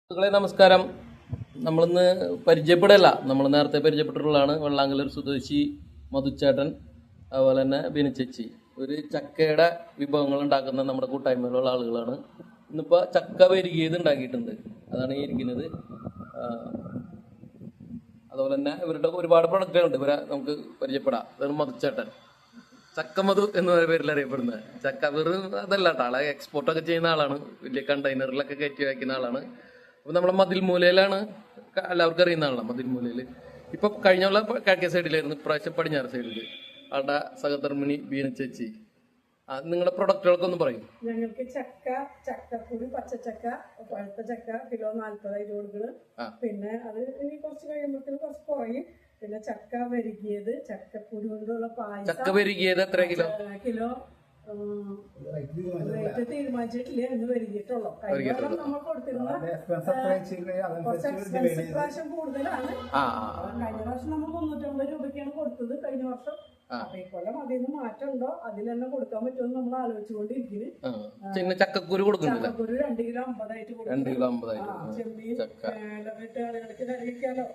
സുഹൃത്തുക്കളെ നമസ്കാരം. നമ്മളിന്ന് പരിചയപ്പെടല്ല, നമ്മൾ നേരത്തെ പരിചയപ്പെട്ടിട്ടുള്ളതാണ്. വെള്ളാങ്കല്ലൂർ സ്വദേശി മധുച്ചേട്ടൻ, അതുപോലെ തന്നെ ബിനച്ചേച്ചി. ഒരു ചക്കയുടെ വിഭവങ്ങൾ ഉണ്ടാക്കുന്ന നമ്മുടെ കൂട്ടായ്മയിലുള്ള ആളുകളാണ്. ഇന്നിപ്പോൾ ചക്ക പെരുകിയത് ഉണ്ടാക്കിയിട്ടുണ്ട്, അതാണ് ഈ ഇരിക്കുന്നത്. അതുപോലെ തന്നെ ഇവരുടെ ഒരുപാട് പ്രൊഡക്റ്റുകളുണ്ട്, ഇവരെ നമുക്ക് പരിചയപ്പെടാം. അതാണ് മധുച്ചേട്ടൻ, ചക്കമധു എന്ന പേരിൽ അറിയപ്പെടുന്നത്. ചക്ക വെറും അതല്ല കേട്ടോ, ആളെ എക്സ്പോർട്ടൊക്കെ ചെയ്യുന്ന ആളാണ്, വലിയ കണ്ടെയ്നറിലൊക്കെ കയറ്റി വയ്ക്കുന്ന ആളാണ്. അപ്പൊ നമ്മളെ മതിൽ മൂലയിലാണ്, എല്ലാവർക്കും അറിയുന്ന ആളാണ് മതിൽ മൂലയിൽ. ഇപ്പൊ കഴിഞ്ഞുള്ള കിഴക്കേ സൈഡിലായിരുന്നു, ഇപ്രാവശ്യം പടിഞ്ഞാറ് സൈഡിൽ ആളുടെ സഹധർമ്മിണി ബീനച്ചേച്ചി. നിങ്ങളുടെ പ്രൊഡക്റ്റുകൾക്കൊന്നും പറയും. ഞങ്ങൾക്ക് ചക്ക, ചക്കക്കുരു, പച്ചച്ചക്ക, പഴുത്ത ചക്ക കിലോ 40 കൊടുക്കണം. പിന്നെ അത് ഇനി കുറച്ച് കഴിയുമ്പോഴത്തേക്കും കുറച്ച് കുറയും. പിന്നെ ചക്ക വെരുകിയത്, ചക്കക്കുരു കൊണ്ടുള്ള പായസം. ചക്ക വെരുകിയത് എത്ര കിലോ? കിലോ റേറ്റ് തീരുമാനിച്ചിട്ടില്ല, എന്ന് വരികയിട്ടുള്ളൂ. കഴിഞ്ഞ വർഷം നമ്മൾ കൊടുത്തിരുന്ന പ്രാവശ്യം കൂടുതലാണ്. കഴിഞ്ഞ വർഷം നമ്മൾ 350 രൂപയ്ക്കാണ് കൊടുത്തത് കഴിഞ്ഞ വർഷം. അപ്പൊ ഇക്കൊല്ലം അതിന് മാറ്റം ഉണ്ടോ, അതിൽ തന്നെ കൊടുക്കാൻ പറ്റുമെന്ന് നമ്മൾ ആലോചിച്ചുകൊണ്ടിരിക്കുന്നു. ചക്കക്കുരു കൊടുക്കുന്നുണ്ട്. ചക്കക്കുരു 2 കിലോ 50 കൊടുക്കും. ചെമ്മീൻ ഇട്ട് കറികൾക്ക് കറി വെക്കാലോ.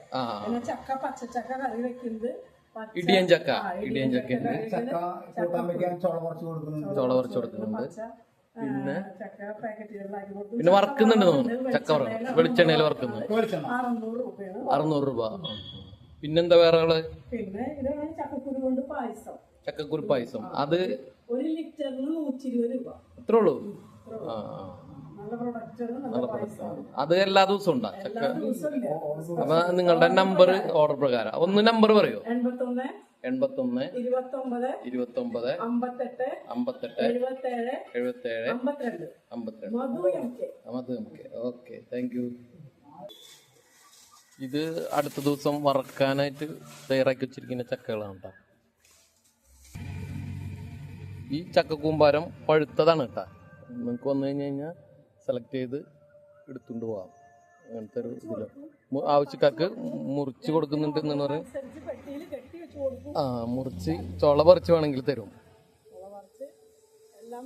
പിന്നെ ചക്ക, പച്ചച്ചക്ക കറി വെക്കുന്നത്, ഇടിയൻ ചക്ക, ഇടിയൻ ചക്ക ചോള കുറച്ച് കൊടുക്കുന്നുണ്ട്. പിന്നെ പിന്നെ വറക്കുന്നുണ്ട് തോന്നുന്നു, ചക്ക വറക്കും, വെളിച്ചെണ്ണയിൽ വറക്കുന്നുണ്ട്. 600 രൂപ. പിന്നെന്താ വേറെ ആള്? പിന്നെ ഇതാണ് ചക്കക്കുരു കൊണ്ട് പായസം. ചക്കക്കുരു പായസം, അത് 1 ലിറ്ററിന് 120 രൂപ. അത്രേ ഉള്ളൂ. അത് എല്ലാ ദിവസവും ഉണ്ടാ ചക്ക. അപ്പൊ നിങ്ങളുടെ നമ്പർ ഓർഡർ പ്രകാരം ഒന്ന് നമ്പർ പറയോ? 81 29 29 58 77 52. മധു M K. Okay, thank you. ഇത് അടുത്ത ദിവസം വറക്കാനായിട്ട് തയ്യാറാക്കി വെച്ചിരിക്കുന്ന ചക്കകളാണ് കേട്ടോ. ഈ ചക്കക്കൂമ്പാരം പഴുത്തതാണ് കേട്ടോ. നിങ്ങൾക്ക് വന്നു കഴിഞ്ഞ് കഴിഞ്ഞാൽ സെലക്ട് ചെയ്ത് എടുത്തുകൊണ്ട് പോകാം. അങ്ങനത്തെ ഒരു ഇതില് ആവശ്യക്കാർക്ക് മുറിച്ച് കൊടുക്കുന്നുണ്ട് എന്നാണ് പറയും. മുറിച്ച് ചോള പറിച്ച് വേണമെങ്കിൽ തരും. എല്ലാം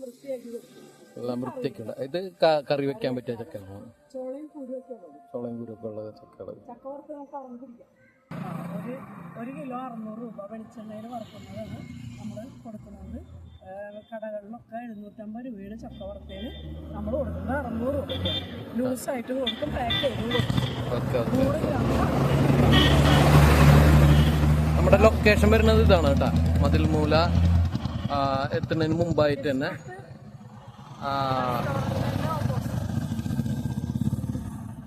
വൃത്തിയൊക്കെയുള്ള ഇത് കറി വെക്കാൻ പറ്റിയ ചക്കയാണ്. ചോളയും കുരുവൊക്കെ ഉള്ള ചക്കകൾ. 1 കിലോ 600 രൂപ വെളിച്ചെണ്ണയിൽ വറുക്കുന്നതാണ് നമ്മൾ കൊടുക്കുന്നത്. കടകളിലൊക്കെ 750 രൂപയുടെ ചക്ക വറുത്തതിന് നമ്മൾ കൊടുക്കുന്നത് 600 രൂപ. ലൂസായിട്ട് കൊടുക്കും, പാക്ക് ചെയ്ത് കൊടുക്കും. 100 ഗ്രാം. നമ്മുടെ ലൊക്കേഷൻ വരുന്നത് ഇതാണ് കേട്ടോ, മതിൽ മൂല എത്തുന്നതിന് മുമ്പായിട്ട് തന്നെ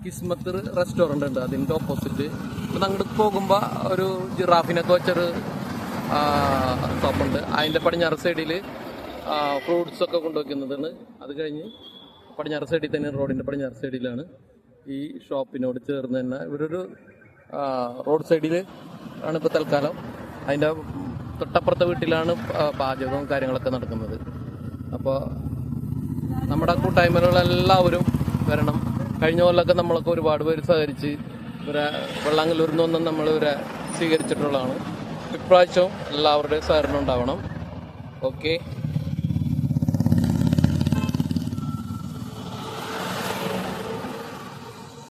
കിസ്മത്ത് റെസ്റ്റോറൻ്റ് ഉണ്ട്, അതിൻ്റെ ഓപ്പോസിറ്റ്. ഇപ്പം അങ്ങോട്ട് പോകുമ്പോൾ ഒരു ജിറാഫിനൊക്കെ വെച്ചൊരു ഷോപ്പുണ്ട്. അതിൻ്റെ പടിഞ്ഞാറ് സൈഡിൽ ഫ്രൂട്ട്സൊക്കെ കൊണ്ടുവയ്ക്കുന്നതാണ്. അത് കഴിഞ്ഞ് പടിഞ്ഞാറ് സൈഡിൽ തന്നെ, റോഡിൻ്റെ പടിഞ്ഞാറ് സൈഡിലാണ് ഈ ഷോപ്പിനോട് ചേർന്ന് തന്നെ ഇവരൊരു റോഡ് സൈഡിൽ ആണ് ഇപ്പോൾ തൽക്കാലം. അതിൻ്റെ തൊട്ടപ്പുറത്തെ വീട്ടിലാണ് പാചകവും കാര്യങ്ങളൊക്കെ നടക്കുന്നത്. അപ്പോൾ നമ്മുടെ കൂട്ടായ്മയിലുള്ള എല്ലാവരും വരണം. കഴിഞ്ഞ കൊല്ലമൊക്കെ നമ്മളൊക്കെ ഒരുപാട് പേര് സഹകരിച്ച് ഇവരെ വെള്ളാങ്കല്ലൂരിൽ നിന്നൊന്നും നമ്മൾ ഇവരെ സ്വീകരിച്ചിട്ടുള്ളതാണ്. ഇപ്രാവശ്യവും എല്ലാവരുടെയും സഹകരണം ഉണ്ടാവണം. ഓക്കെ.